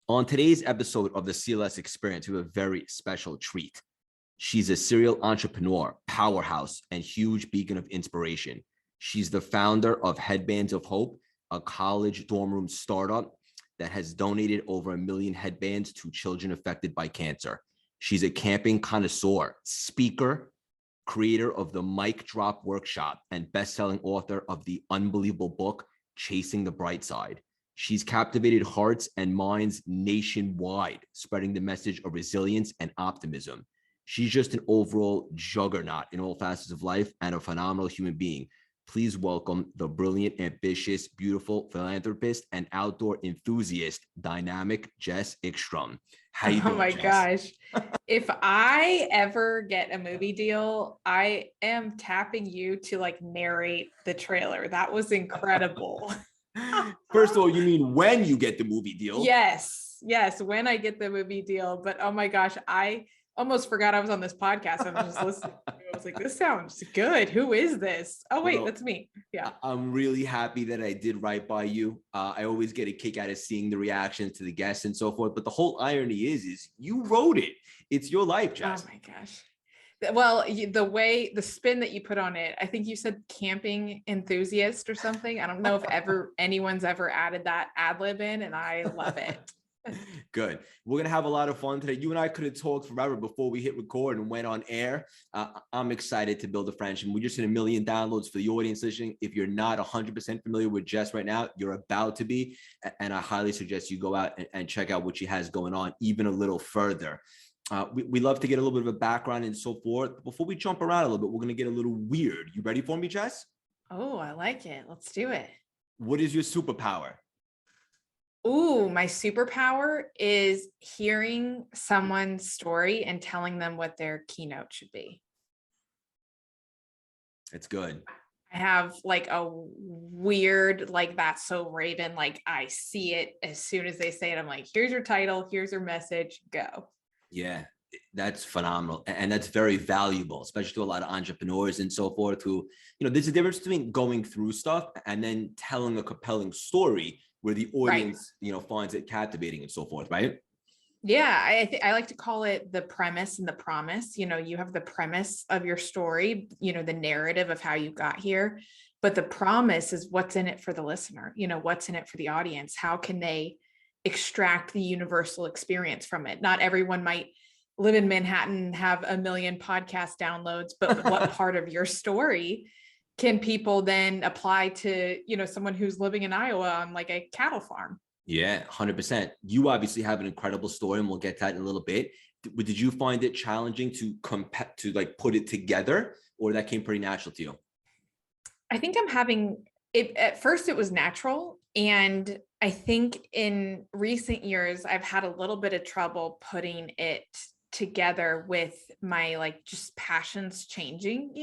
On today's episode of the CLS Experience, we have a very special treat. She's a serial entrepreneur, powerhouse, and huge beacon of inspiration. She's the founder of Headbands of Hope, a college dorm room startup that has donated over 1 million headbands to children affected by cancer. She's a camping connoisseur, speaker, creator of the Mic Drop Workshop, and best-selling author of the unbelievable book, Chasing the Bright Side. She's captivated hearts and minds nationwide, spreading the message of resilience and optimism. She's just an overall juggernaut in all facets of life and a phenomenal human being. Please welcome the brilliant, ambitious, beautiful philanthropist and outdoor enthusiast, dynamic Jess Ekstrom. How you doing, Oh my Jess? gosh. If I ever get a movie deal, I am tapping you to narrate the trailer. That was incredible. First of all, you mean when you get the movie deal? Yes, when I get the movie deal. But oh my gosh, I almost forgot I was on this podcast. I was just listening. I was like, this sounds good. Who is this? Oh wait, that's me. Yeah. I'm really happy that I did right by you. I always get a kick out of seeing the reactions to the guests and so forth. But the whole irony is you wrote it. It's your life, Jess. Oh my gosh. Well, the spin that you put on it, I think you said camping enthusiast or something. I don't know if anyone's ever added that ad lib in, and I love it. Good. We're going to have a lot of fun today. You and I could have talked forever before we hit record and went on air. I'm excited to build a friendship. We just hit 1 million downloads for the audience listening. If you're not 100% familiar with Jess right now, you're about to be. And I highly suggest you go out and check out what she has going on even a little further. We love to get a little bit of a background and so forth. Before we jump around a little bit, we're going to get a little weird. You ready for me, Jess? Oh, I like it. Let's do it. What is your superpower? Ooh, my superpower is hearing someone's story and telling them what their keynote should be. It's good. I have a weird, that's so Raven, I see it as soon as they say it. I'm like, here's your title, here's your message, go. Yeah, that's phenomenal. And that's very valuable, especially to a lot of entrepreneurs and so forth who, there's a difference between going through stuff and then telling a compelling story where the audience, right, finds it captivating and so forth, right? Yeah, I like to call it the premise and the promise. You have the premise of your story, the narrative of how you got here, but the promise is what's in it for the listener, what's in it for the audience. How can they extract the universal experience from it? Not everyone might live in Manhattan and have 1 million podcast downloads, but what part of your story can people then apply to, someone who's living in Iowa on a cattle farm? Yeah, 100%. You obviously have an incredible story, and we'll get to that in a little bit. Did you find it challenging to put it together, or that came pretty natural to you? I think I'm having it. At first it was natural. And I think in recent years, I've had a little bit of trouble putting it together with my just passions changing,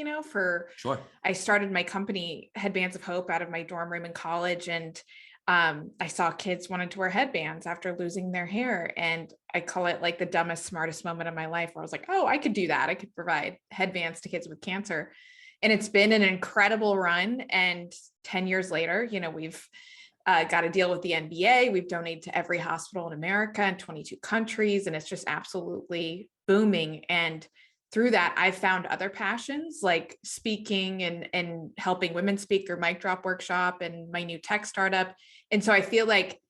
Sure. I started my company Headbands of Hope out of my dorm room in college. And I saw kids wanted to wear headbands after losing their hair. And I call it the dumbest, smartest moment of my life where I was like, oh, I could do that. I could provide headbands to kids with cancer. And it's been an incredible run. And 10 years later, we've got a deal with the NBA. We've donated to every hospital in America in 22 countries, and it's just absolutely booming. And through that, I've found other passions like speaking and helping women speak through Mic Drop Workshop and my new tech startup. And so I feel like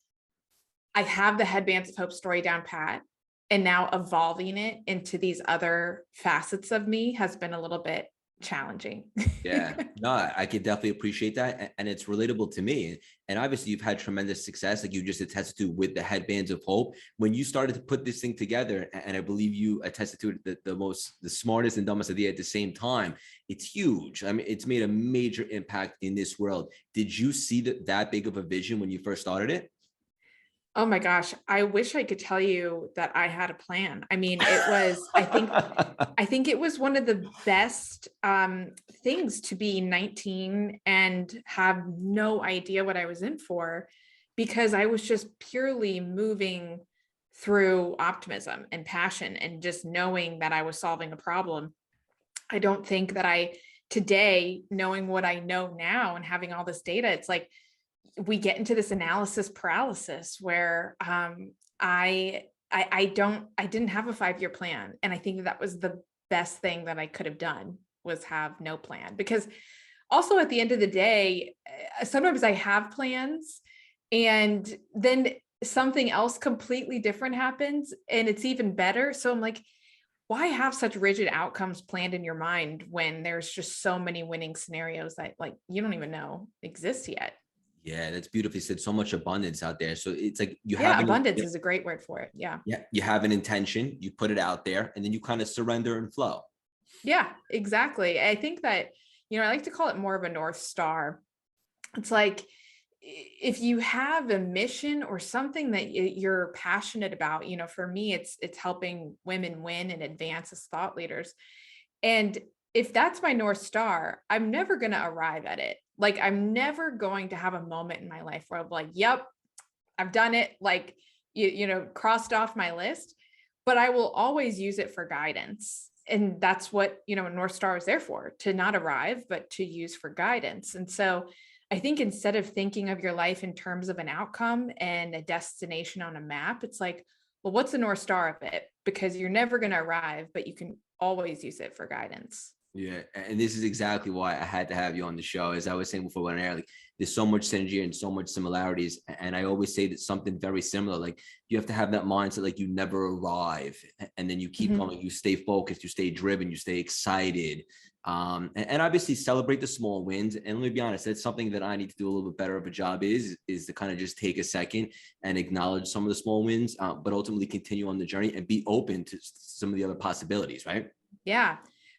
I have the Headbands of Hope story down pat, and now evolving it into these other facets of me has been a little bit challenging. Yeah, no, I could definitely appreciate that. And it's relatable to me. And obviously you've had tremendous success, like you just attested to with the Headbands of Hope. When you started to put this thing together, and I believe you attested to it, the smartest and dumbest idea at the same time, it's huge. I mean, it's made a major impact in this world. Did you see that big of a vision when you first started it? Oh my gosh, I wish I could tell you that I had a plan. I mean, it was, I think it was one of the best things to be 19 and have no idea what I was in for, because I was just purely moving through optimism and passion and just knowing that I was solving a problem. I don't think that today, knowing what I know now and having all this data, it's like we get into this analysis paralysis where I didn't have a 5-year plan. And I think that was the best thing that I could have done, was have no plan. Because also at the end of the day, sometimes I have plans and then something else completely different happens and it's even better. So I'm like, why have such rigid outcomes planned in your mind when there's just so many winning scenarios that like you don't even know exist yet? Yeah, that's beautifully said. So much abundance out there. So it's like you have Yeah, an, abundance is a great word for it. Yeah. yeah, you have an intention, you put it out there, and then you kind of surrender and flow. Yeah, exactly. I think that, I like to call it more of a North Star. It's like if you have a mission or something that you're passionate about, for me, it's helping women win and advance as thought leaders. And if that's my North Star, I'm never going to arrive at it. Like I'm never going to have a moment in my life where I'm like, yep, I've done it. Like, crossed off my list, but I will always use it for guidance. And that's what, North Star is there for, to not arrive, but to use for guidance. And so I think instead of thinking of your life in terms of an outcome and a destination on a map, it's like, well, what's the North Star of it? Because you're never going to arrive, but you can always use it for guidance. Yeah, and this is exactly why I had to have you on the show. As I was saying before, when I like, there's so much synergy and so much similarities, and I always say that something very similar. Like you have to have that mindset, like you never arrive, and then you keep going. You stay focused, you stay driven, you stay excited, and obviously celebrate the small wins. And let me be honest, that's something that I need to do a little bit better of a job. Is to kind of just take a second and acknowledge some of the small wins, but ultimately continue on the journey and be open to some of the other possibilities. Right? Yeah.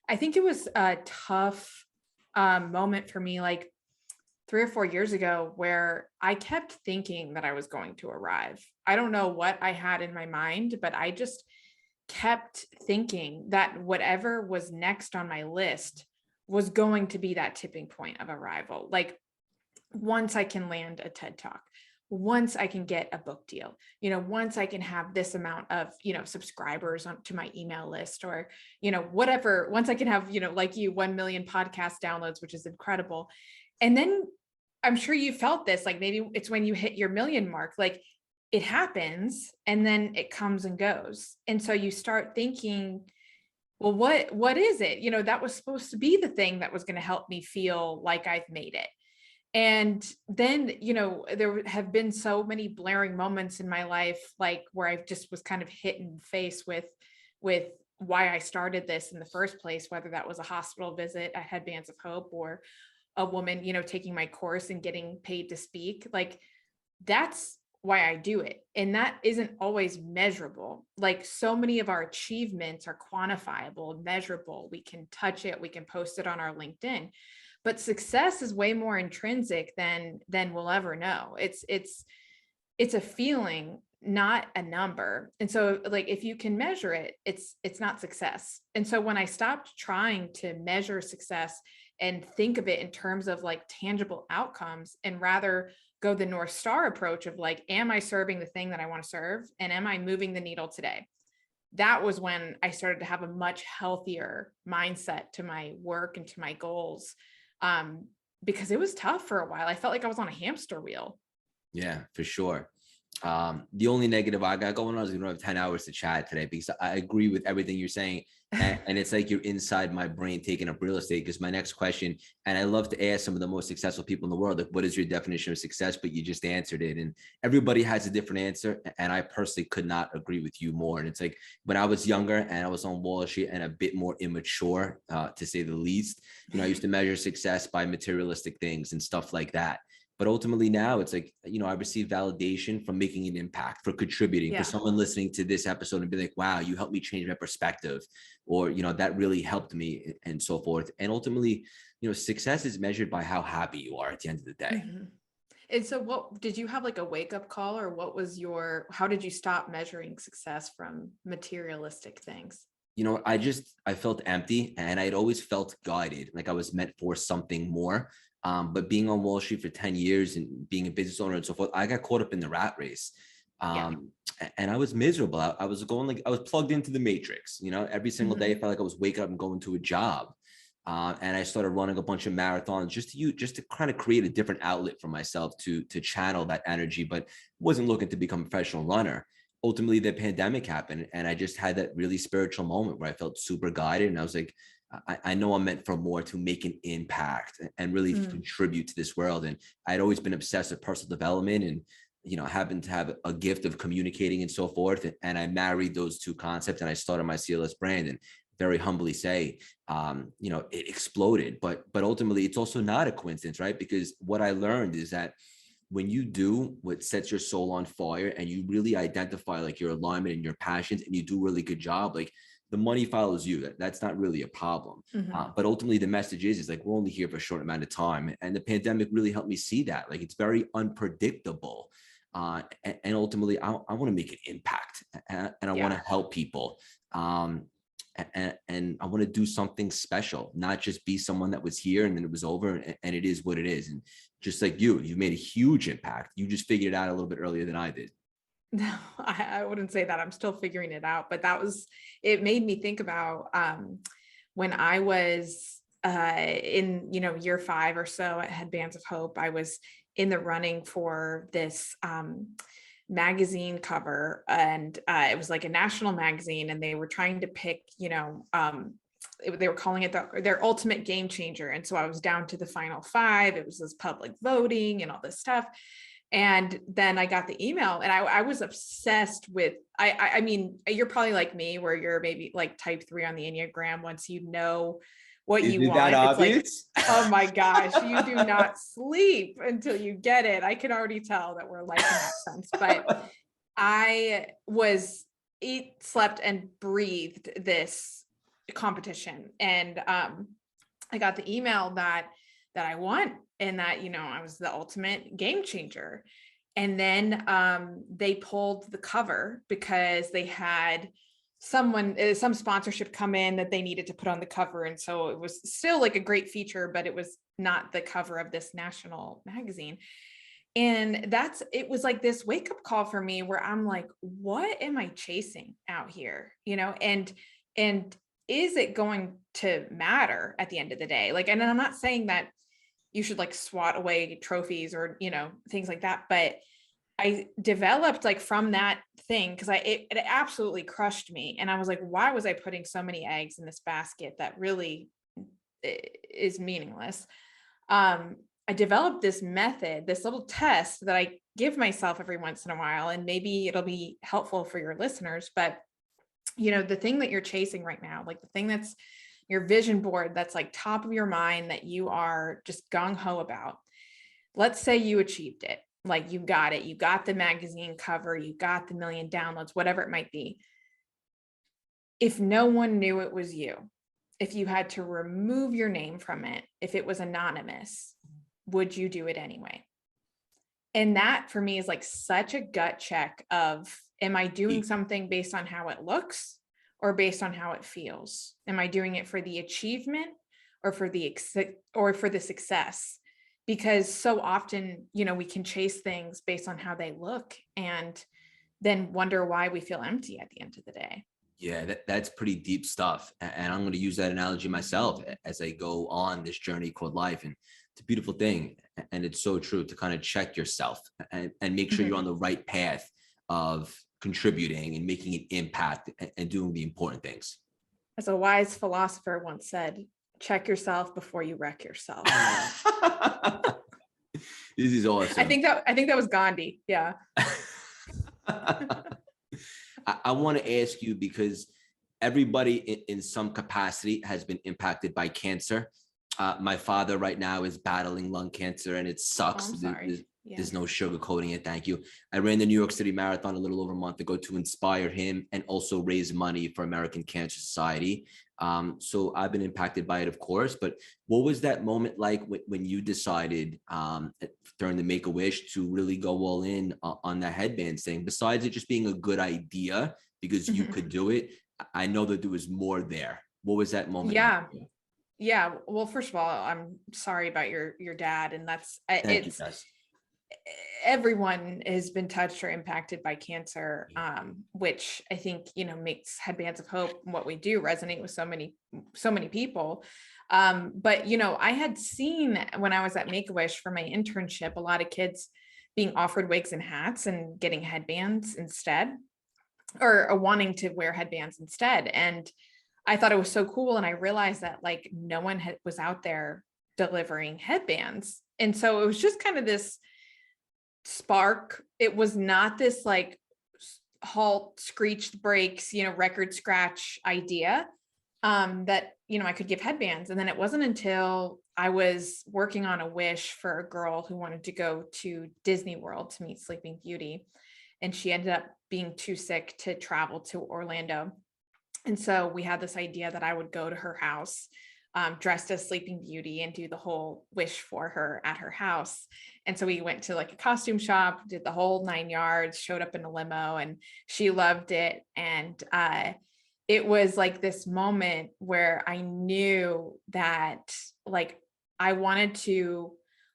I think it was a tough moment for me, like 3 or 4 years ago, where I kept thinking that I was going to arrive. I don't know what I had in my mind, but I just kept thinking that whatever was next on my list was going to be that tipping point of arrival. Like once I can land a TED Talk, once I can get a book deal, once I can have this amount of, subscribers to my email list, or, whatever, once I can have, like 1 million podcast downloads, which is incredible. And then I'm sure you felt this, like maybe it's when you hit your million mark, like it happens and then it comes and goes. And so you start thinking, well, what is it? That was supposed to be the thing that was going to help me feel like I've made it. And then, there have been so many blaring moments in my life, like where I just was kind of hit in the face with why I started this in the first place, whether that was a hospital visit at Headbands of Hope or a woman, taking my course and getting paid to speak. Like that's why I do it. And that isn't always measurable. Like so many of our achievements are quantifiable, measurable. We can touch it. We can post it on our LinkedIn. But success is way more intrinsic than we'll ever know. It's a feeling, not a number. And so like if you can measure it, it's not success. And so when I stopped trying to measure success and think of it in terms of like tangible outcomes, and rather go the North Star approach of like, am I serving the thing that I want to serve? And am I moving the needle today? That was when I started to have a much healthier mindset to my work and to my goals. Because it was tough for a while. I felt like I was on a hamster wheel. Yeah, for sure. The only negative I got going on is we don't have 10 hours to chat today, because I agree with everything you're saying. And it's like you're inside my brain taking up real estate, because my next question, and I love to ask some of the most successful people in the world, like, what is your definition of success? But you just answered it. And everybody has a different answer. And I personally could not agree with you more. And it's like when I was younger and I was on Wall Street and a bit more immature, to say the least, I used to measure success by materialistic things and stuff like that. But ultimately now it's like, I receive validation from making an impact, for contributing, for someone listening to this episode and be like, wow, you helped me change my perspective, or, that really helped me, and so forth. And ultimately, success is measured by how happy you are at the end of the day. Mm-hmm. And so what did you have, like a wake up call, or what was how did you stop measuring success from materialistic things? I felt empty, and I'd always felt guided, like I was meant for something more. But being on Wall Street for 10 years and being a business owner and so forth, I got caught up in the rat race. And I was miserable. I was plugged into the matrix, every single day. I felt like I was waking up and going to a job. And I started running a bunch of marathons just to kind of create a different outlet for myself to channel that energy, but wasn't looking to become a professional runner. ultimately the pandemic happened, and I just had that really spiritual moment where I felt super guided, and I was like, I know I'm meant for more, to make an impact and really contribute to this world. And I'd always been obsessed with personal development, and I happened to have a gift of communicating and so forth. And I married those two concepts, and I started my CLS brand, and very humbly say, it exploded. But ultimately, it's also not a coincidence, right? Because what I learned is that when you do what sets your soul on fire, and you really identify like your alignment and your passions, and you do a really good job, like the money follows you. That's not really a problem. But ultimately the message is like, we're only here for a short amount of time. And the pandemic really helped me see that. Like, it's very unpredictable. And ultimately I want to make an impact, and I want to help people. And I want to do something special, not just be someone that was here and then it was over, and it is what it is. And just like you've made a huge impact. You just figured it out a little bit earlier than I did. No, I wouldn't say that. I'm still figuring it out, but it made me think about when I was in, year 5 or so at Headbands of Hope. I was in the running for this magazine cover, and it was like a national magazine, and they were trying to pick, they were calling it their ultimate game changer. And so I was down to the final 5. It was this public voting and all this stuff. And then I got the email, and I was obsessed with, I mean, you're probably like me, where you're maybe like type 3 on the Enneagram. Once you know what you want, that obvious? It's like, oh my gosh, you do not sleep until you get it. I can already tell that we're like in that sense. But I was slept and breathed this competition. And I got the email that I won, and that, I was the ultimate game changer. And then they pulled the cover because they had some sponsorship come in that they needed to put on the cover. And so it was still like a great feature, but it was not the cover of this national magazine. And it was like this wake up call for me, where I'm like, what am I chasing out here? And is it going to matter at the end of the day? Like, and I'm not saying that you should like swat away trophies or, things like that. But I developed like from that thing, because it absolutely crushed me. And I was like, why was I putting so many eggs in this basket that really is meaningless? I developed this method, this little test that I give myself every once in a while, and maybe it'll be helpful for your listeners. But, the thing that you're chasing right now, like the thing that's your vision board, that's like top of your mind, that you are just gung ho about. Let's say you achieved it. Like, you got it. You got the magazine cover, you got the 1 million downloads, whatever it might be. If no one knew it was you, if you had to remove your name from it, if it was anonymous, would you do it anyway? And that for me is like such a gut check of, am I doing something based on how it looks or based on how it feels? Am I doing it for the achievement or for the success? Because so often, we can chase things based on how they look, and then wonder why we feel empty at the end of the day. Yeah, that's pretty deep stuff. And I'm going to use that analogy myself as I go on this journey called life. And it's a beautiful thing. And it's so true to kind of check yourself and make sure you're on the right path of contributing and making an impact and doing the important things. As a wise philosopher once said, check yourself before you wreck yourself. This is awesome. I think that was Gandhi. Yeah. I want to ask you, because everybody in some capacity has been impacted by cancer. My father right now is battling lung cancer, and it sucks. Oh, I'm sorry. There's no sugarcoating it. Thank you. I ran the New York City Marathon a little over a month ago to inspire him and also raise money for American Cancer Society. So I've been impacted by it, of course. But what was that moment like when you decided during the Make-A-Wish to really go all in on the headbands thing? Besides it just being a good idea because you could do it, I know that there was more there. What was that moment? Yeah. Like? Yeah. Well, first of all, I'm sorry about your dad, and Thank you, guys. Everyone has been touched or impacted by cancer, which I think, makes Headbands of Hope, what we do, resonate with so many people. But, I had seen when I was at Make-A-Wish for my internship, a lot of kids being offered wigs and hats and getting headbands instead. or wanting to wear headbands instead. And I thought it was so cool. And I realized that like no one was out there delivering headbands. And so it was just kind of this spark. It was not this like halt, screeched brakes, record scratch idea that, I could give headbands. And then it wasn't until I was working on a wish for a girl who wanted to go to Disney World to meet Sleeping Beauty. And she ended up being too sick to travel to Orlando. And so we had this idea that I would go to her house dressed as Sleeping Beauty and do the whole wish for her at her house. And so we went to like a costume shop, did the whole 9 yards, showed up in a limo, and she loved it. And it was like this moment where I knew that like I wanted to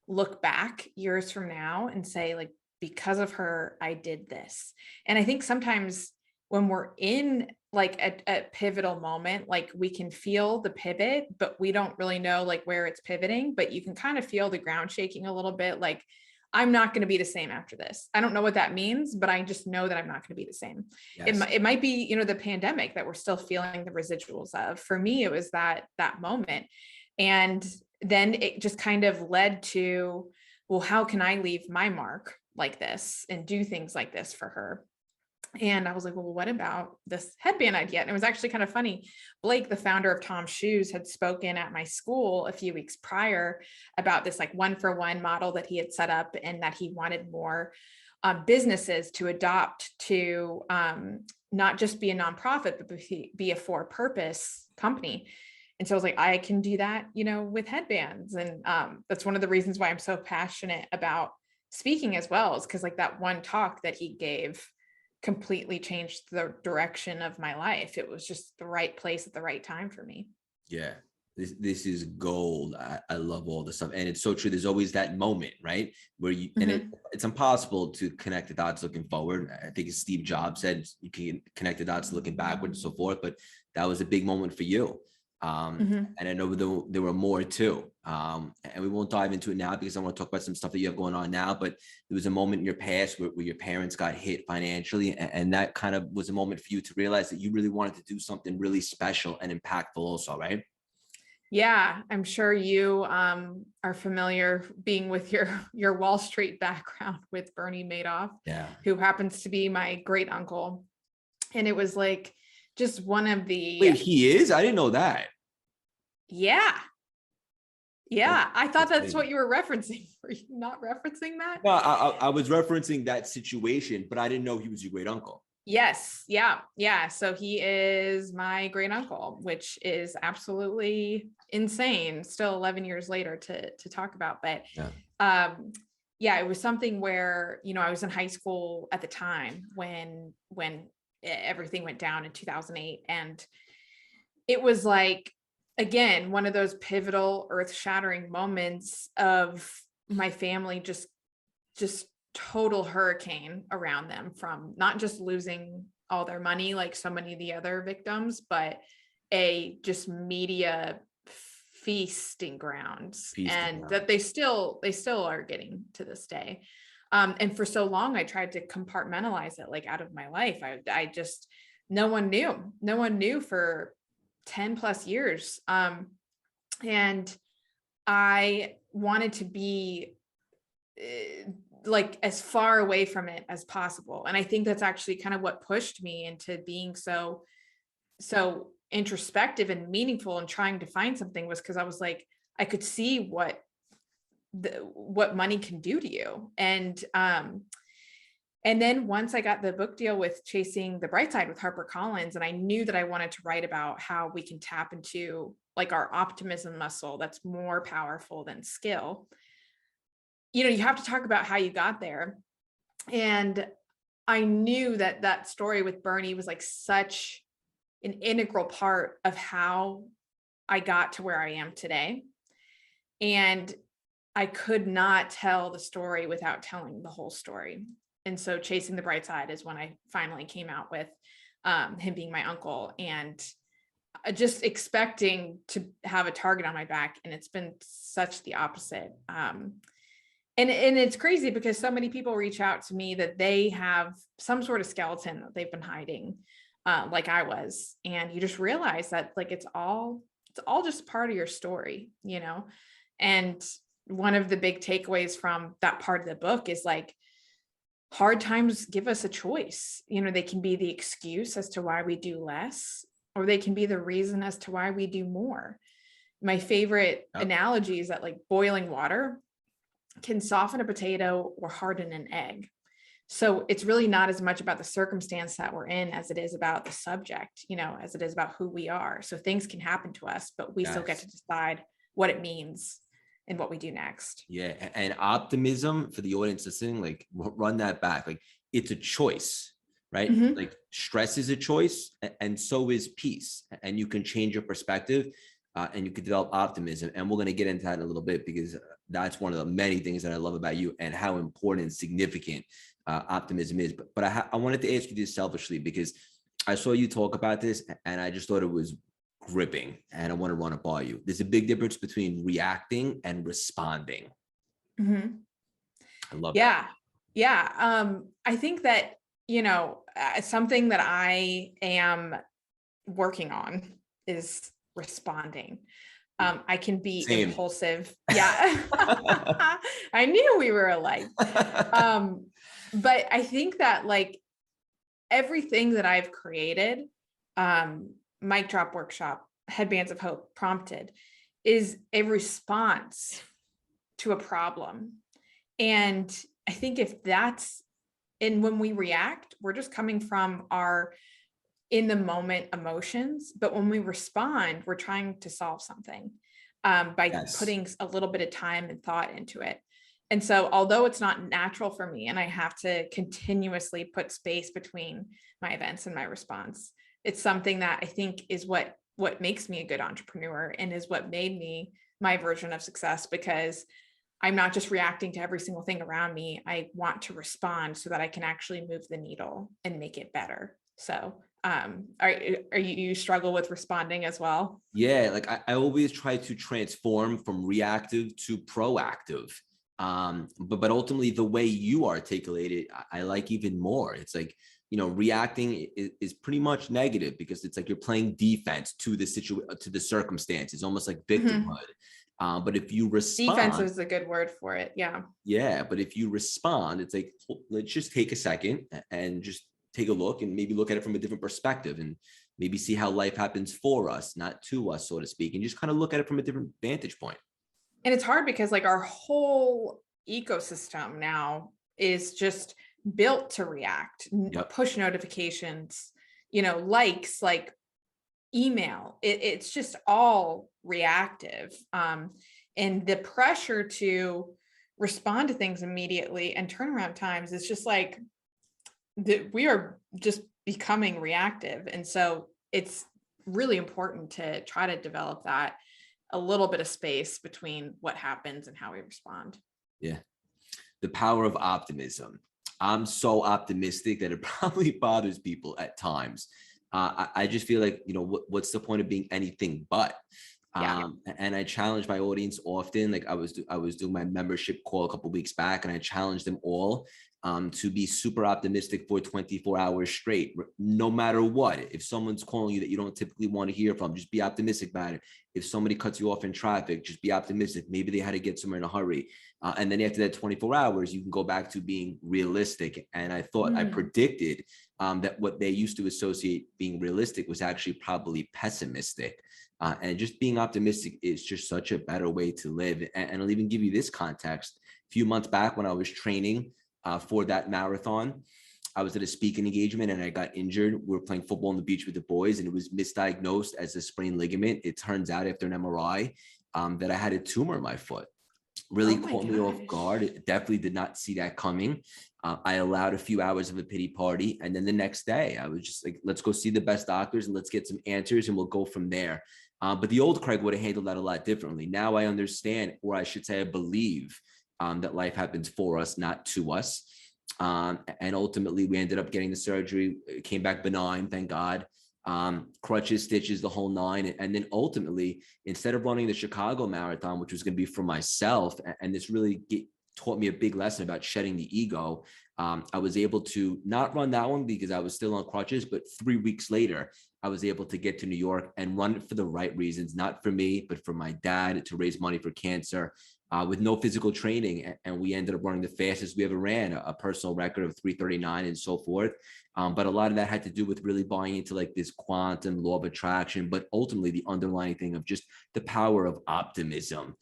look back years from now and say like, because of her, I did this. And I think sometimes when we're in like a pivotal moment, like we can feel the pivot, but we don't really know like where it's pivoting, but you can kind of feel the ground shaking a little bit. Like, I'm not going to be the same after this. I don't know what that means, but I just know that I'm not going to be the same. Yes. It might be, the pandemic that we're still feeling the residuals of. For me, it was that moment. And then it just kind of led to, well, how can I leave my mark like this and do things like this for her? And I was like, well, what about this headband idea? And it was actually kind of funny. Blake, the founder of Tom's Shoes, had spoken at my school a few weeks prior about this like 1-for-1 model that he had set up, and that he wanted more businesses to adopt to not just be a nonprofit, but be a for-purpose company. And so I was like, I can do that, with headbands. And that's one of the reasons why I'm so passionate about speaking as well, is because like that one talk that he gave completely changed the direction of my life. It was just the right place at the right time for me. Yeah. This is gold. I love all this stuff. And it's so true. There's always that moment, right? Where you, and it's impossible to connect the dots looking forward. I think as Steve Jobs said, you can connect the dots looking backward and so forth, but that was a big moment for you. And I know there were more too. And we won't dive into it now because I want to talk about some stuff that you have going on now, but there was a moment in your past where your parents got hit financially. And that kind of was a moment for you to realize that you really wanted to do something really special and impactful also, right? Yeah, I'm sure you are familiar being with your Wall Street background with Bernie Madoff, who happens to be my great uncle. And it was like just one of the... Wait, he is? I didn't know that. Yeah. I thought that's what you were referencing. Were you not referencing that? No, I was referencing that situation, but I didn't know he was your great uncle. Yes. Yeah. So he is my great uncle, which is absolutely insane still 11 years later to talk about. But it was something where, I was in high school at the time when everything went down in 2008. And it was like, again, one of those pivotal earth-shattering moments of my family just total hurricane around them, from not just losing all their money like so many of the other victims, but a just media feasting grounds, that they still are getting to this day. And for so long, I tried to compartmentalize it like out of my life. I just, no one knew for 10 plus years. And I wanted to be like as far away from it as possible. And I think that's actually kind of what pushed me into being so introspective and meaningful and trying to find something, was because I was like, I could see what money can do to you. And then once I got the book deal with Chasing the Bright Side with HarperCollins, and I knew that I wanted to write about how we can tap into like our optimism muscle that's more powerful than skill. You have to talk about how you got there. And I knew that story with Bernie was like such an integral part of how I got to where I am today. And I could not tell the story without telling the whole story. And so Chasing the Bright Side is when I finally came out with him being my uncle, and just expecting to have a target on my back. And it's been such the opposite. And it's crazy because so many people reach out to me that they have some sort of skeleton that they've been hiding, like I was. And you just realize that like it's all just part of your story, you know? And one of the big takeaways from that part of the book is like hard times give us a choice. You know, they can be the excuse as to why we do less, or they can be the reason as to why we do more. My favorite analogy is that like boiling water can soften a potato or harden an egg. So it's really not as much about the circumstance that we're in as it is about the subject, you know, as it is about who we are. So things can happen to us, but we still get to decide what it means and what we do next. Yeah. And optimism, for the audience listening, like run that back. Like it's a choice, right? Mm-hmm. Like stress is a choice, and so is peace. And you can change your perspective, and you can develop optimism. And we're going to get into that in a little bit, because that's one of the many things that I love about you and how important and significant optimism is. But I wanted to ask you this selfishly, because I saw you talk about this and I just thought it was gripping, and I want to run it by you. There's a big difference between reacting and responding. Mm-hmm. I love that. Yeah. I think that, you know, something that I am working on is responding. I can be Same. impulsive. Yeah. I knew we were alike. But I think that like everything that I've created, Mic Drop Workshop, Headbands of Hope, Prompted, is a response to a problem. And I think when we react, we're just coming from our in the moment emotions, but when we respond, we're trying to solve something by putting a little bit of time and thought into it. And so although it's not natural for me and I have to continuously put space between my events and my response, it's something that I think is what makes me a good entrepreneur and is what made me my version of success, because I'm not just reacting to every single thing around me. I want to respond so that I can actually move the needle and make it better. So are you struggle with responding as well? Yeah, like I always try to transform from reactive to proactive. But ultimately the way you articulate it, I like even more. It's like, you know, reacting is pretty much negative, because it's like you're playing defense to the to the circumstances, almost like victimhood. But if you respond, defense is a good word for it. Yeah. But if you respond, it's like, let's just take a second and just take a look, and maybe look at it from a different perspective, and maybe see how life happens for us, not to us, so to speak, and just kind of look at it from a different vantage point. And it's hard because like our whole ecosystem now is just built to react, push notifications, you know, likes, like email. It's just all reactive. And the pressure to respond to things immediately and turnaround times is just like we are just becoming reactive. And so it's really important to try to develop that a little bit of space between what happens and how we respond. Yeah. The power of optimism. I'm so optimistic that it probably bothers people at times. I just feel like, you know, what's the point of being anything but? And I challenge my audience often. Like I was doing my membership call a couple of weeks back, and I challenged them all to be super optimistic for 24 hours straight, no matter what. If someone's calling you that you don't typically want to hear from, just be optimistic about it. If somebody cuts you off in traffic, just be optimistic. Maybe they had to get somewhere in a hurry. And then after that 24 hours, you can go back to being realistic. And I thought I predicted that what they used to associate being realistic was actually probably pessimistic. And just being optimistic is just such a better way to live. And I'll even give you this context. A few months back when I was training for that marathon, I was at a speaking engagement and I got injured. We were playing football on the beach with the boys, and it was misdiagnosed as a sprained ligament. It turns out after an MRI that I had a tumor in my foot. Really caught me off guard. It definitely did not see that coming. I allowed a few hours of a pity party. And then the next day I was just like, let's go see the best doctors and let's get some answers and we'll go from there. But the old Craig would have handled that a lot differently. Now I understand, or I should say I believe that life happens for us, not to us. And ultimately we ended up getting the surgery. It came back benign, thank God. Crutches, stitches, the whole nine. And then ultimately, instead of running the Chicago Marathon, which was going to be for myself, and this really taught me a big lesson about shedding the ego. I was able to not run that one because I was still on crutches, but 3 weeks later, I was able to get to New York and run it for the right reasons, not for me, but for my dad, to raise money for cancer, with no physical training. And we ended up running the fastest we ever ran, a personal record of 3:39 and so forth. But a lot of that had to do with really buying into like this quantum law of attraction, but ultimately the underlying thing of just the power of optimism.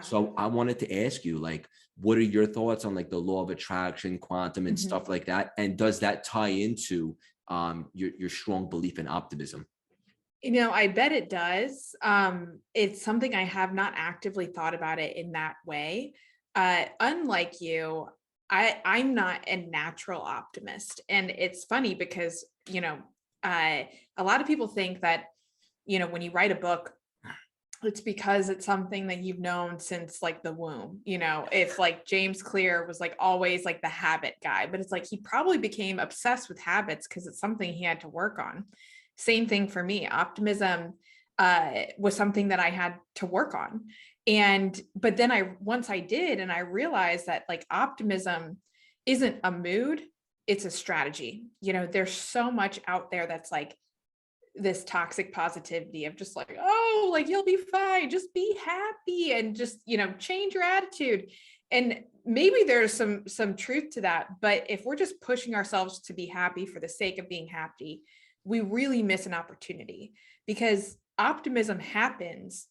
So I wanted to ask you, like, what are your thoughts on like the law of attraction, quantum, and stuff like that? And does that tie into your strong belief in optimism? I bet it does. It's something I have not actively thought about it in that way. Unlike you, I'm not a natural optimist. And it's funny because, a lot of people think that, when you write a book, it's because it's something that you've known since like the womb. If like James Clear was like always like the habit guy, but it's like he probably became obsessed with habits because it's something he had to work on. Same thing for me. Optimism was something that I had to work on. But then once I did, and I realized that like optimism isn't a mood, it's a strategy. There's so much out there that's like this toxic positivity of just like, oh, like you'll be fine, just be happy and just, change your attitude. And maybe there's some truth to that. But if we're just pushing ourselves to be happy for the sake of being happy, we really miss an opportunity, because optimism happens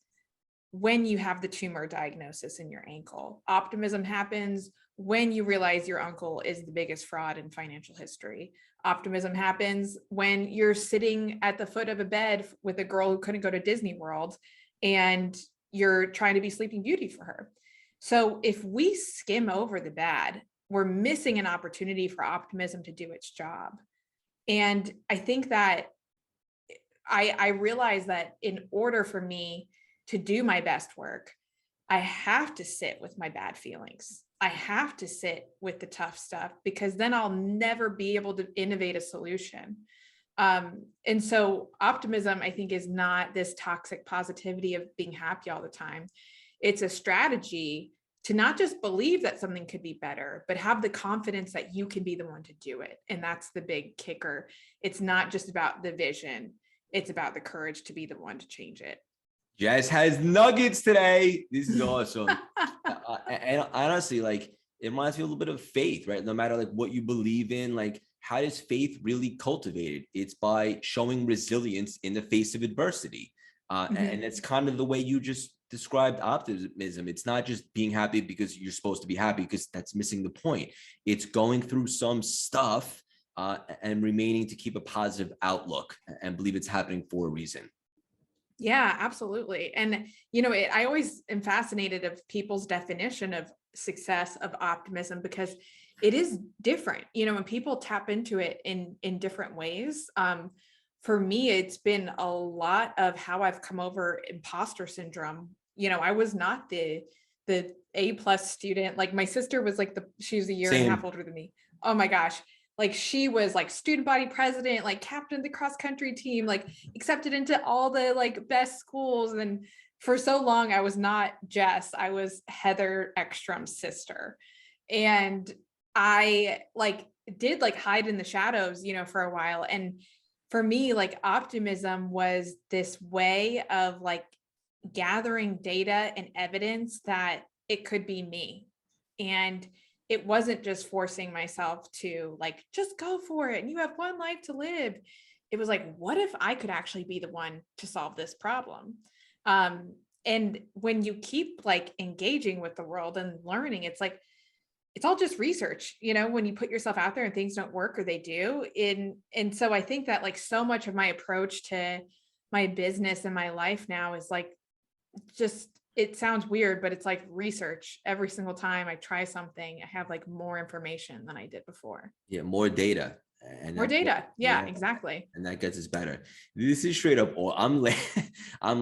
when you have the tumor diagnosis in your ankle. Optimism happens when you realize your uncle is the biggest fraud in financial history. Optimism happens when you're sitting at the foot of a bed with a girl who couldn't go to Disney World and you're trying to be Sleeping Beauty for her. So if we skim over the bad, we're missing an opportunity for optimism to do its job. And I think that I realize that in order for me to do my best work, I have to sit with my bad feelings. I have to sit with the tough stuff, because then I'll never be able to innovate a solution. And so optimism, I think, is not this toxic positivity of being happy all the time. It's a strategy to not just believe that something could be better, but have the confidence that you can be the one to do it. And that's the big kicker. It's not just about the vision. It's about the courage to be the one to change it. Jess has nuggets today. This is awesome. And honestly, like, it reminds me a little bit of faith, right? No matter like what you believe in, like, how does faith really cultivate it? It's by showing resilience in the face of adversity. And it's kind of the way you just described optimism. It's not just being happy because you're supposed to be happy, because that's missing the point. It's going through some stuff and remaining to keep a positive outlook and believe it's happening for a reason. Yeah, absolutely. And, I always am fascinated of people's definition of success, of optimism, because it is different, when people tap into it in different ways. For me, it's been a lot of how I've come over imposter syndrome. I was not the A+ student. Like my sister was like she was a year and a half older than me. Oh my gosh. Like she was like student body president, like captain of the cross country team, like accepted into all the like best schools. And for so long, I was not Jess. I was Heather Ekstrom's sister. And I like did like hide in the shadows, for a while. And for me, like optimism was this way of like gathering data and evidence that it could be me. And it wasn't just forcing myself to like, just go for it and you have one life to live. It was like, what if I could actually be the one to solve this problem? And when you keep like engaging with the world and learning, it's like, it's all just research, when you put yourself out there and things don't work or they do. And so I think that like so much of my approach to my business and my life now is like, just, it sounds weird, but it's like research. Every single time I try something, I have like more information than I did before. Yeah, more data. And more data. Yeah, exactly. And that gets us better. This is straight up, I'm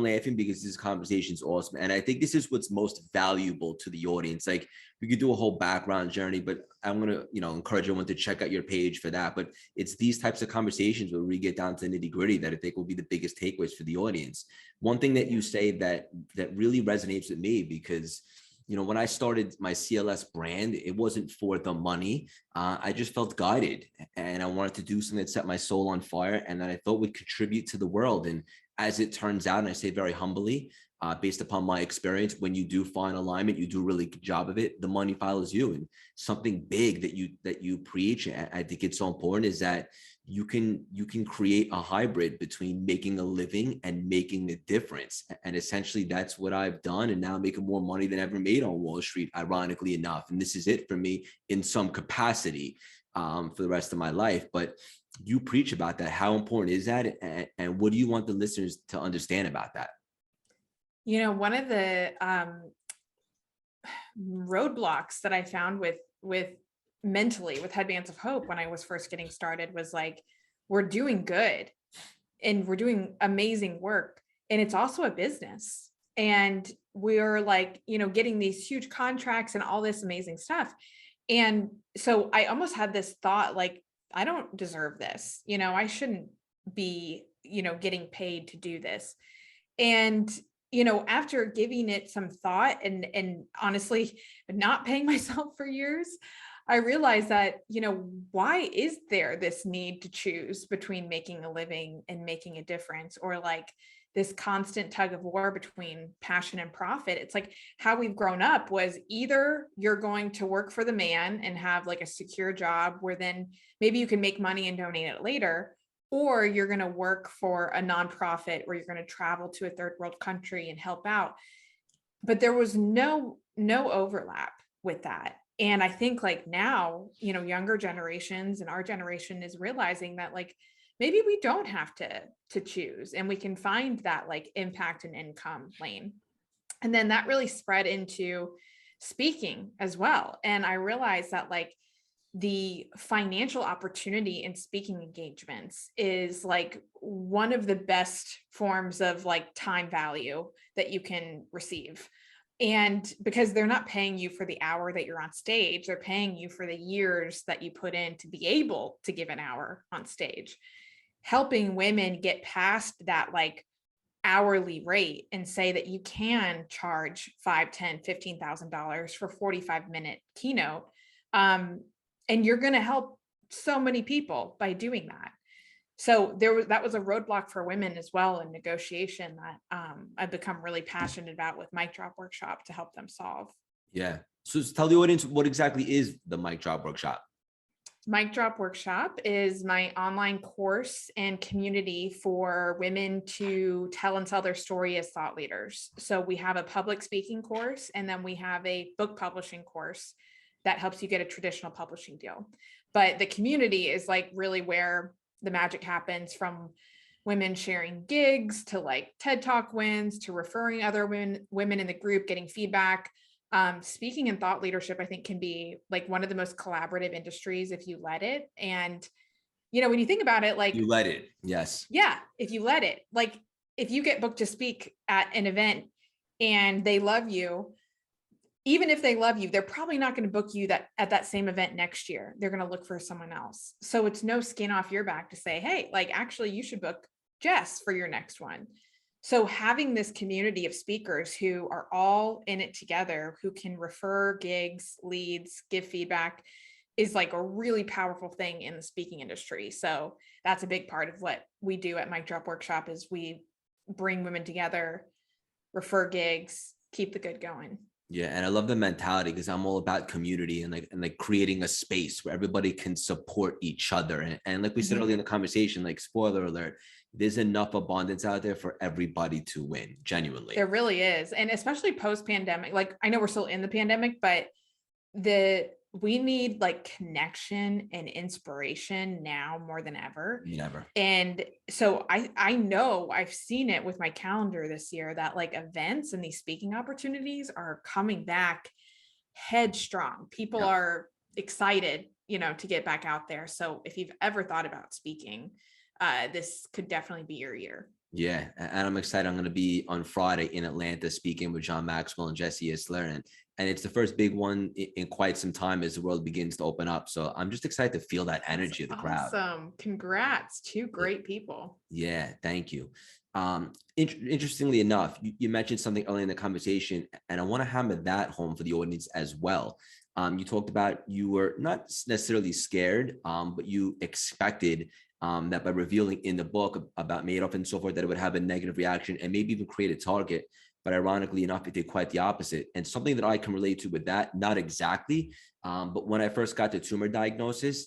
laughing because this conversation is awesome. And I think this is what's most valuable to the audience. Like we could do a whole background journey, but I'm going to, encourage everyone to check out your page for that. But it's these types of conversations where we get down to nitty gritty that I think will be the biggest takeaways for the audience. One thing that you say that really resonates with me, because when I started my CLS brand, it wasn't for the money. I just felt guided, and I wanted to do something that set my soul on fire and that I thought would contribute to the world. And as it turns out, and I say very humbly, based upon my experience, when you do find alignment, you do a really good job of it, the money follows you. And something big that you preach, I think it's so important, is that you can create a hybrid between making a living and making a difference. And essentially that's what I've done, and now I'm making more money than I ever made on Wall Street, ironically enough. And this is it for me in some capacity for the rest of my life. But you preach about that. How important is that? And what do you want the listeners to understand about that? One of the roadblocks that I found with mentally with Headbands of Hope when I was first getting started was like, we're doing good and we're doing amazing work, and it's also a business, and we're like, getting these huge contracts and all this amazing stuff. And so I almost had this thought, like, I don't deserve this. I shouldn't be, getting paid to do this. And after giving it some thought and honestly not paying myself for years, I realized that, why is there this need to choose between making a living and making a difference, or like this constant tug of war between passion and profit? It's like how we've grown up was either you're going to work for the man and have like a secure job where then maybe you can make money and donate it later, or you're going to work for a nonprofit where you're going to travel to a third world country and help out. But there was no overlap with that. And I think like now, younger generations and our generation is realizing that like, maybe we don't have to choose, and we can find that like impact and income lane. And then that really spread into speaking as well. And I realized that like the financial opportunity in speaking engagements is like one of the best forms of like time value that you can receive. And because they're not paying you for the hour that you're on stage, they're paying you for the years that you put in to be able to give an hour on stage. Helping women get past that like hourly rate and say that you can charge $5,000, $10,000, $15,000 for 45-minute keynote. And you're going to help so many people by doing that. So that was a roadblock for women as well in negotiation that I've become really passionate about with Mic Drop Workshop to help them solve. Yeah. So tell the audience, what exactly is the Mic Drop Workshop? Mic Drop Workshop is my online course and community for women to tell and tell their story as thought leaders. So we have a public speaking course, and then we have a book publishing course that helps you get a traditional publishing deal. But the community is like really where the magic happens, from women sharing gigs to like TED Talk wins to referring other women in the group, getting feedback. Speaking and thought leadership, I think, can be like one of the most collaborative industries if you let it. And, when you think about it, like you let it. Yes. Yeah. If you let it, like if you get booked to speak at an event and they love you, even if they love you, they're probably not going to book you at that same event next year. They're going to look for someone else. So it's no skin off your back to say, hey, like actually you should book Jess for your next one. So having this community of speakers who are all in it together, who can refer gigs, leads, give feedback, is like a really powerful thing in the speaking industry. So that's a big part of what we do at Mic Drop Workshop, is we bring women together, refer gigs, keep the good going. Yeah. And I love the mentality, because I'm all about community and like creating a space where everybody can support each other. And like we said earlier in the conversation, like spoiler alert, there's enough abundance out there for everybody to win, genuinely. There really is. And especially post-pandemic, like I know we're still in the pandemic, but we need like connection and inspiration now more than ever. Never. And so I know I've seen it with my calendar this year that like events and these speaking opportunities are coming back headstrong. People are excited, to get back out there. So if you've ever thought about speaking, this could definitely be your year. Yeah, and I'm excited. I'm going to be on Friday in Atlanta speaking with John Maxwell and Jesse Ekstrom, and it's the first big one in quite some time as the world begins to open up. So I'm just excited to feel that That's energy of the crowd. awesome. Congrats. Two Yeah, great people. yeah, thank you. Interestingly enough, you mentioned something early in the conversation, and I want to hammer that home for the audience as well. You talked about you were not necessarily scared, but you expected that by revealing in the book about Madoff and so forth, that it would have a negative reaction and maybe even create a target. But ironically enough, it did quite the opposite. And something that I can relate to with that, not exactly, but when I first got the tumor diagnosis,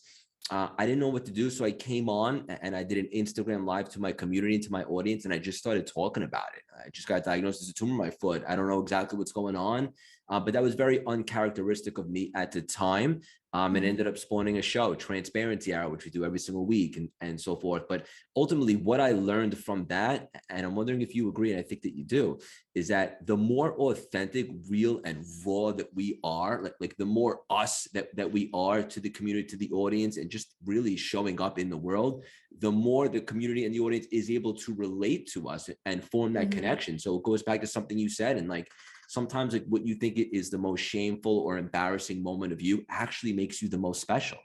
I didn't know what to do. So I came on and I did an Instagram live to my community and to my audience. And I just started talking about it. I just got diagnosed as a tumor in my foot. I don't know exactly what's going on, but that was very uncharacteristic of me at the time. And ended up spawning a show, Transparency Hour, which we do every single week and so forth. But ultimately, what I learned from that, and I'm wondering if you agree, and I think that you do, is that the more authentic, real, and raw that we are, like the more us that we are to the community, to the audience, and just really showing up in the world, the more the community and the audience is able to relate to us and form that connection. So it goes back to something you said, and like, sometimes like what you think is the most shameful or embarrassing moment of you actually makes you the most special.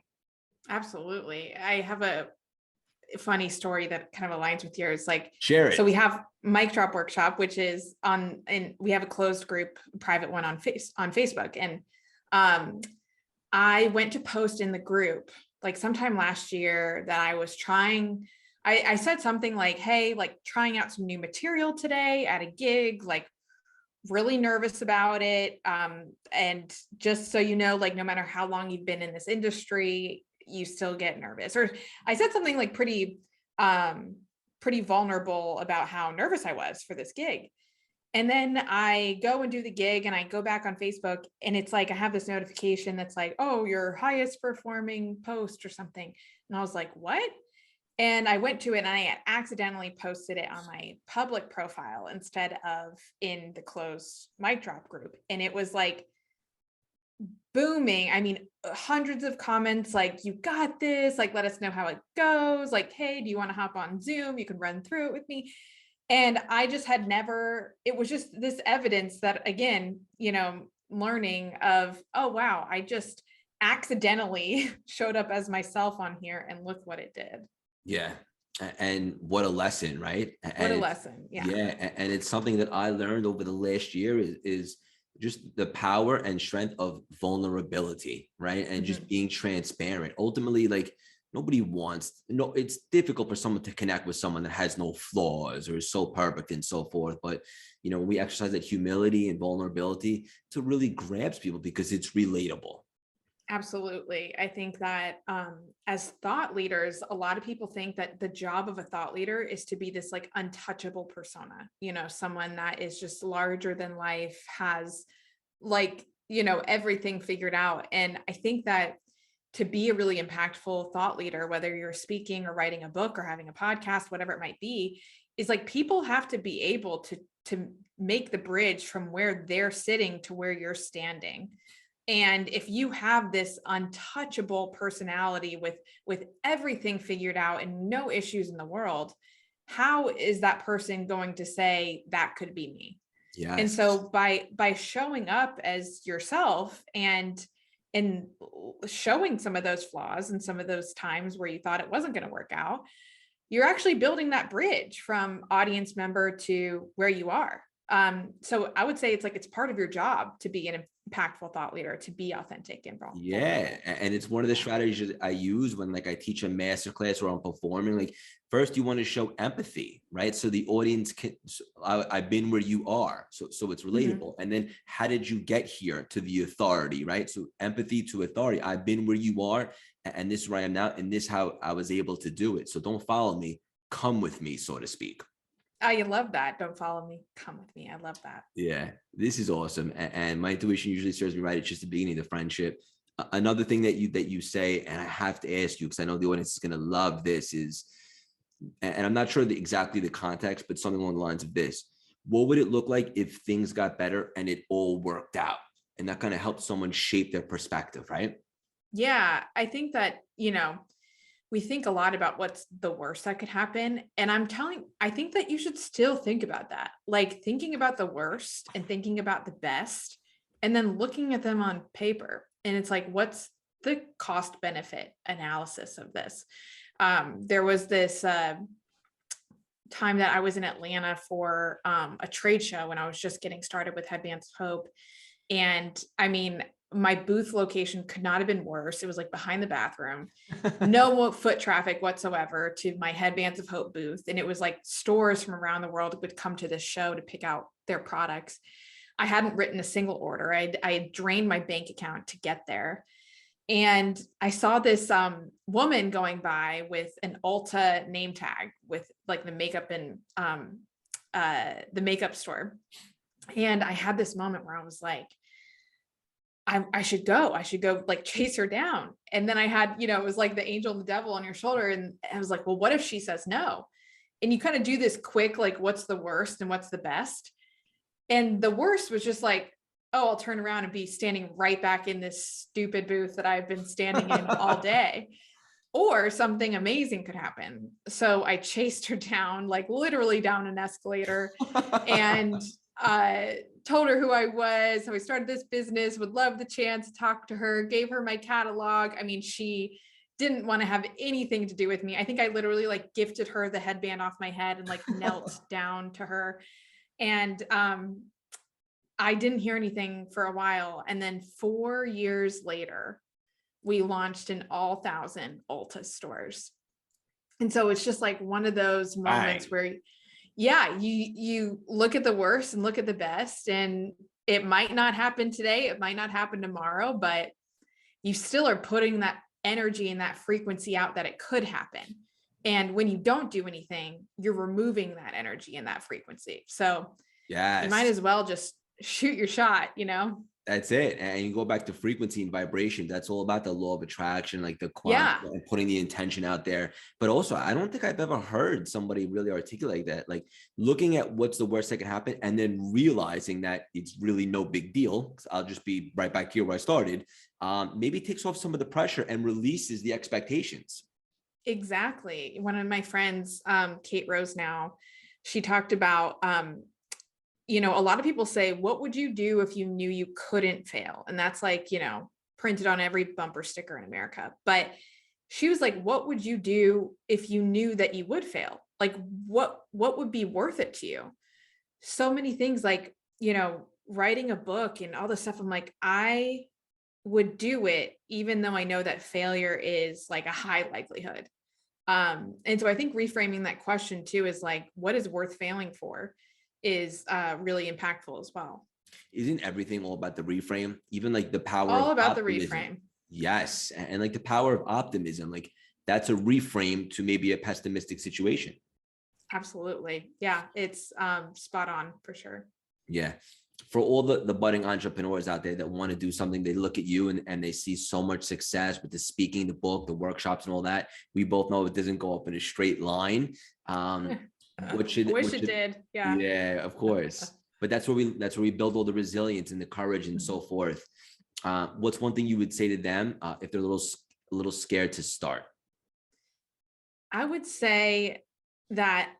Absolutely. I have a funny story that kind of aligns with yours. Like, Share so it. we have Mic Drop Workshop, which is on, and we have a closed group, private one on Facebook. And I went to post in the group like sometime last year that I was trying. I said something like, hey, like trying out some new material today at a gig, like really nervous about it. And just so you know, like no matter how long you've been in this industry, you still get nervous. Or I said something like pretty vulnerable about how nervous I was for this gig. And then I go and do the gig and I go back on Facebook and it's like, I have this notification that's like, oh, your highest performing post or something. And I was like, what? And I went to it and I accidentally posted it on my public profile instead of in the closed Mic Drop group. And it was like booming. I mean, hundreds of comments like, you got this, like, let us know how it goes. Like, hey, do you want to hop on Zoom? You can run through it with me. And I just had never, it was just this evidence that, again, you know, learning of, oh, wow, I just accidentally showed up as myself on here and look what it did. Yeah. And what a lesson, right? What a lesson. Yeah. Yeah. And it's something that I learned over the last year is just the power and strength of vulnerability, right? And just being transparent. Ultimately, like nobody wants, no, it's difficult for someone to connect with someone that has no flaws or is so perfect and so forth. But, you know, when we exercise that humility and vulnerability, to really grabs people because it's relatable. Absolutely. I think that as thought leaders, a lot of people think that the job of a thought leader is to be this like untouchable persona, you know, someone that is just larger than life, has like, you know, everything figured out. And I think that to be a really impactful thought leader, whether you're speaking or writing a book or having a podcast, whatever it might be, is like people have to be able to make the bridge from where they're sitting to where you're standing. And if you have this untouchable personality with everything figured out and no issues in the world, how is that person going to say that could be me? Yes. And so by showing up as yourself and showing some of those flaws and some of those times where you thought it wasn't going to work out, you're actually building that bridge from audience member to where you are. So I would say it's like, it's part of your job to be an impactful thought leader, to be authentic and vulnerable. Yeah. And it's one of the strategies I use when like I teach a masterclass or I'm performing. Like first you want to show empathy, right? So the audience can, I've been where you are. So it's relatable. And then how did you get here to the authority, right? So empathy to authority. I've been where you are and this is where I am now. And this is how I was able to do it. So don't follow me, come with me, so to speak. Oh, you love that. Don't follow me, come with me. I love that. Yeah, this is awesome. And my intuition usually serves me right. It's just the beginning of the friendship. Another thing that you say, and I have to ask you, because I know the audience is going to love this, is, and I'm not sure exactly the context, but something along the lines of this. What would it look like if things got better and it all worked out? And that kind of helped someone shape their perspective, right? Yeah, I think that, you know, we think a lot about what's the worst that could happen. And I think that you should still think about that, like thinking about the worst and thinking about the best, and then looking at them on paper. And it's like, what's the cost benefit analysis of this? There was this time that I was in Atlanta for a trade show when I was just getting started with Headbands of Hope. And I mean, my booth location could not have been worse. It was like behind the bathroom, no foot traffic whatsoever to my Headbands of Hope booth. And it was like stores from around the world would come to this show to pick out their products. I hadn't written a single order. I had drained my bank account to get there. And I saw this woman going by with an Ulta name tag with like the makeup and the makeup store. And I had this moment where I was like, I should go like chase her down. And then I had, it was like the angel and the devil on your shoulder. And I was like, well, what if she says no? And you kind of do this quick, like, what's the worst and what's the best? And the worst was just like, oh, I'll turn around and be standing right back in this stupid booth that I've been standing in all day. Or something amazing could happen. So I chased her down, like literally down an escalator, and told her who I was, how I started this business, would love the chance to talk to her, gave her my catalog. I mean, she didn't want to have anything to do with me. I think I literally like gifted her the headband off my head and like knelt down to her. And I didn't hear anything for a while. And then 4 years later, we launched in all 1,000 Ulta stores. And so it's just like one of those moments where, yeah, you look at the worst and look at the best, and it might not happen today. It might not happen tomorrow, but you still are putting that energy and that frequency out that it could happen. And when you don't do anything, you're removing that energy and that frequency. So yes, you might as well just shoot your shot, That's it. And you go back to frequency and vibration. That's all about the law of attraction, like the quantum and putting the intention out there. But also, I don't think I've ever heard somebody really articulate that, like looking at what's the worst that can happen and then realizing that it's really no big deal. I'll just be right back here where I started. Maybe takes off some of the pressure and releases the expectations. Exactly. One of my friends, Kate Rose now, she talked about, a lot of people say, what would you do if you knew you couldn't fail? And that's like, printed on every bumper sticker in America. But she was like, what would you do if you knew that you would fail? Like, what would be worth it to you? So many things, like, writing a book and all this stuff. I'm like, I would do it, even though I know that failure is like a high likelihood. And so I think reframing that question too is like, what is worth failing for is really impactful as well. Isn't everything all about the reframe? Even like the power all of about optimism. The reframe. Yes. And like the power of optimism, like that's a reframe to maybe a pessimistic situation. Absolutely. Yeah. It's spot on for sure. Yeah. For all the budding entrepreneurs out there that want to do something, they look at you and they see so much success with the speaking, the book, the workshops and all that. We both know it doesn't go up in a straight line. I wish it did. Yeah. Yeah, of course. But that's where we build all the resilience and the courage and so forth. What's one thing you would say to them if they're a little scared to start? I would say that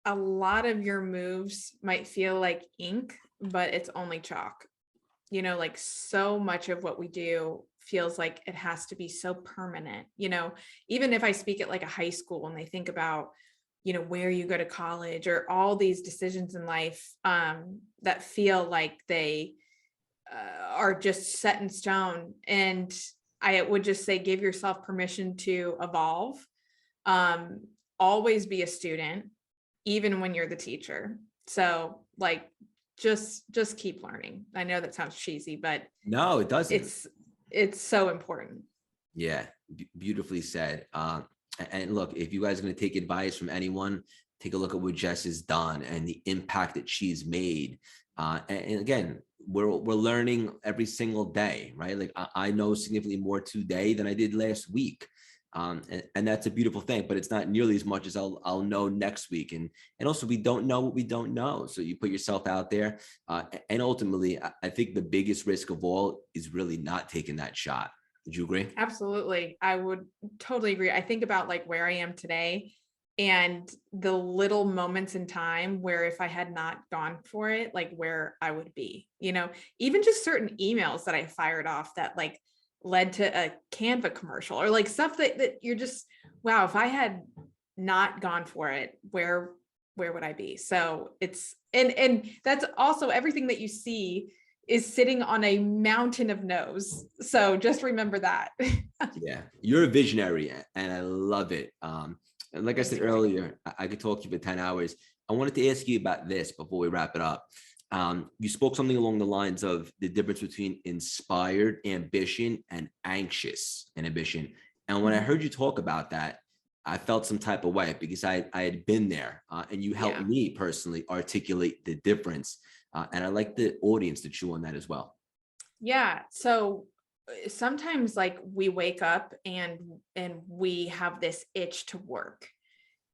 a lot of your moves might feel like ink, but it's only chalk. Like so much of what we do feels like it has to be so permanent. Even if I speak at like a high school and they think about where you go to college or all these decisions in life that feel like they are just set in stone. And I would just say, give yourself permission to evolve. Always be a student, even when you're the teacher. So like, just keep learning. I know that sounds cheesy, but no, it doesn't. It's so important. Yeah. Beautifully said. And look, if you guys are going to take advice from anyone, take a look at what Jess has done and the impact that she's made. And again, we're learning every single day, right? Like I know significantly more today than I did last week. And that's a beautiful thing, but it's not nearly as much as I'll know next week. And also we don't know what we don't know. So you put yourself out there. And ultimately, I think the biggest risk of all is really not taking that shot. Would you agree? Absolutely. I would totally agree. I think about like where I am today and the little moments in time where if I had not gone for it, like where I would be, even just certain emails that I fired off that like led to a Canva commercial or like stuff that you're just, wow, if I had not gone for it, where would I be? So it's, and that's also everything that you see is sitting on a mountain of no's. So just remember that. Yeah, you're a visionary and I love it. And like I said earlier, I could talk to you for 10 hours. I wanted to ask you about this before we wrap it up. You spoke something along the lines of the difference between inspired ambition and anxious ambition. And when I heard you talk about that, I felt some type of way because I had been there and you helped me personally articulate the difference. And I like the audience to chew on that as well. Yeah. So sometimes like we wake up and we have this itch to work,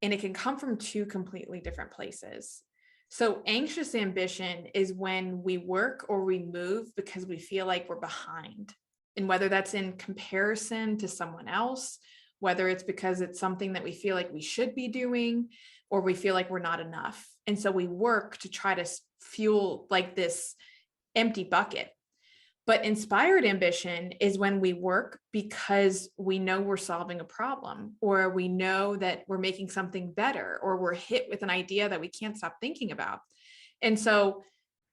and it can come from two completely different places. So anxious ambition is when we work or we move because we feel like we're behind. And whether that's in comparison to someone else, whether it's because it's something that we feel like we should be doing, or we feel like we're not enough. And so we work to try to fuel like this empty bucket. But inspired ambition is when we work because we know we're solving a problem, or we know that we're making something better, or we're hit with an idea that we can't stop thinking about. And so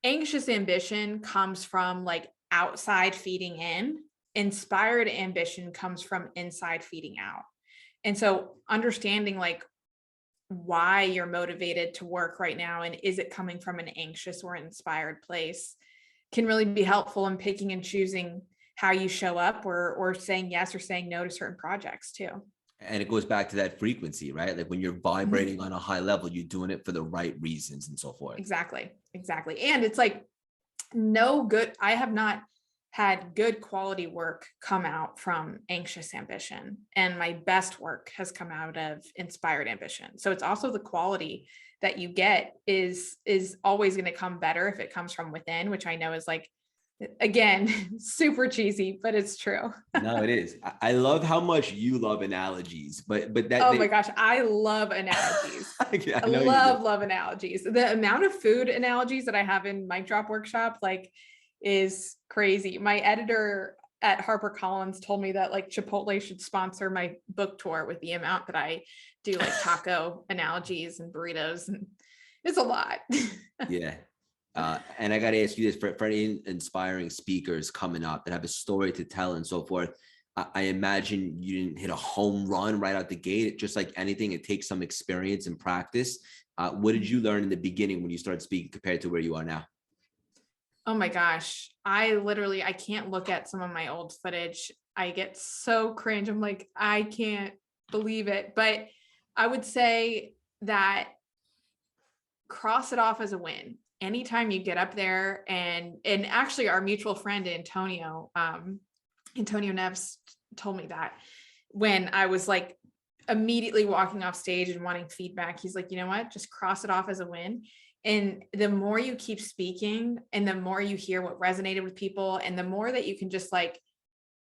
anxious ambition comes from like outside feeding in. Inspired ambition comes from inside feeding out. And so understanding like why you're motivated to work right now, and is it coming from an anxious or inspired place, can really be helpful in picking and choosing how you show up, or saying yes or saying no to certain projects too. And it goes back to that frequency, right? Like when you're vibrating on a high level, you're doing it for the right reasons and so forth. Exactly. And it's like I have not had good quality work come out from anxious ambition, and my best work has come out of inspired ambition. So it's also the quality that you get is always going to come better if it comes from within, which I know is like, again, super cheesy, but it's true. No, it is. I love how much you love analogies, but that. Oh my gosh, I love analogies. I love analogies. The amount of food analogies that I have in Mic Drop Workshop, like, is crazy. My editor at HarperCollins told me that like Chipotle should sponsor my book tour with the amount that I do like taco analogies and burritos, and it's a lot. Yeah. And I got to ask you this, for any inspiring speakers coming up that have a story to tell and so forth, I imagine you didn't hit a home run right out the gate. Just like anything, it takes some experience and practice. What did you learn in the beginning when you started speaking compared to where you are now? Oh my gosh. I can't look at some of my old footage. I get so cringe. I'm like, I can't believe it. But I would say that cross it off as a win. Anytime you get up there, and actually our mutual friend Antonio Neves told me that when I was like immediately walking off stage and wanting feedback, he's like, you know what, just cross it off as a win. And the more you keep speaking and the more you hear what resonated with people, and the more that you can just like,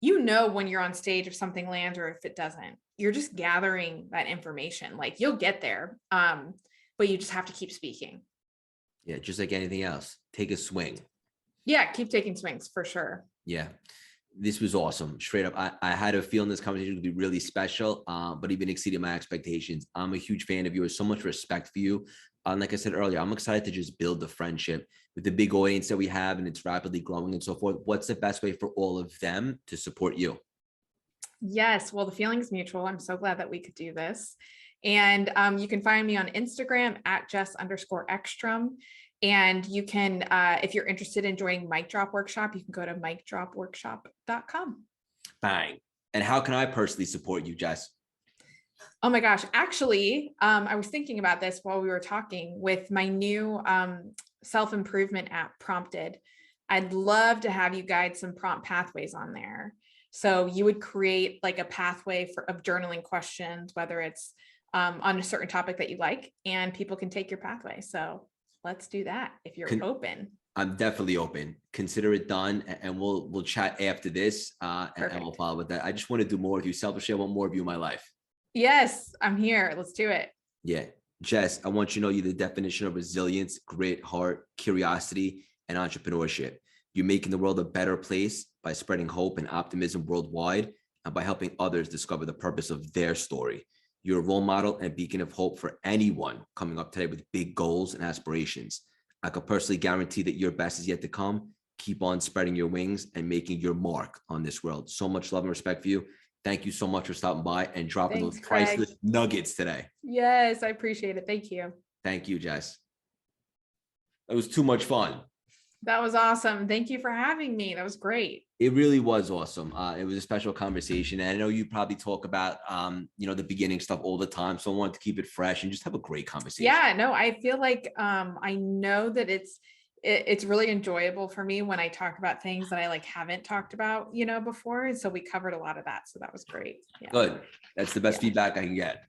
when you're on stage, if something lands or if it doesn't, you're just gathering that information. Like you'll get there. But you just have to keep speaking. Yeah. Just like anything else, take a swing. Yeah. Keep taking swings for sure. Yeah. This was awesome. Straight up. I had a feeling this conversation would be really special, but even exceeded my expectations. I'm a huge fan of yours. So much respect for you. Like I said earlier, I'm excited to just build the friendship with the big audience that we have, and it's rapidly growing and so forth. What's the best way for all of them to support you? Yes. Well, the feeling is mutual. I'm so glad that we could do this. And you can find me on Instagram at Jess_Ekstrom. And you can, if you're interested in joining Mic Drop Workshop, you can go to micdropworkshop.com. Bang. And how can I personally support you, Jess? Oh my gosh. Actually, I was thinking about this while we were talking with my new self-improvement app, Prompted. I'd love to have you guide some prompt pathways on there. So you would create like a pathway of journaling questions, whether it's on a certain topic that you like, and people can take your pathway. So let's do that if you're open. I'm definitely open. Consider it done, and we'll chat after this, and we'll Perfect. follow with that. I just want to do more with you. Selfishly, I want more of you in my life. Yes, I'm here. Let's do it. Yeah, Jess, I want you to know you're the definition of resilience, grit, heart, curiosity, and entrepreneurship. You're making the world a better place by spreading hope and optimism worldwide, and by helping others discover the purpose of their story. You're a role model and beacon of hope for anyone coming up today with big goals and aspirations. I could personally guarantee that your best is yet to come. Keep on spreading your wings and making your mark on this world. So much love and respect for you. Thank you so much for stopping by and dropping Thanks, those Craig. priceless nuggets today. Yes, I appreciate it. Thank you. Thank you, Jess. It was too much fun. That was awesome. Thank you for having me. That was great. It really was awesome. It was a special conversation. And I know you probably talk about, the beginning stuff all the time. So I wanted to keep it fresh and just have a great conversation. Yeah, no, I feel like I know that it's really enjoyable for me when I talk about things that I like haven't talked about, before. And so we covered a lot of that. So that was great. Yeah. Good. That's the best feedback I can get.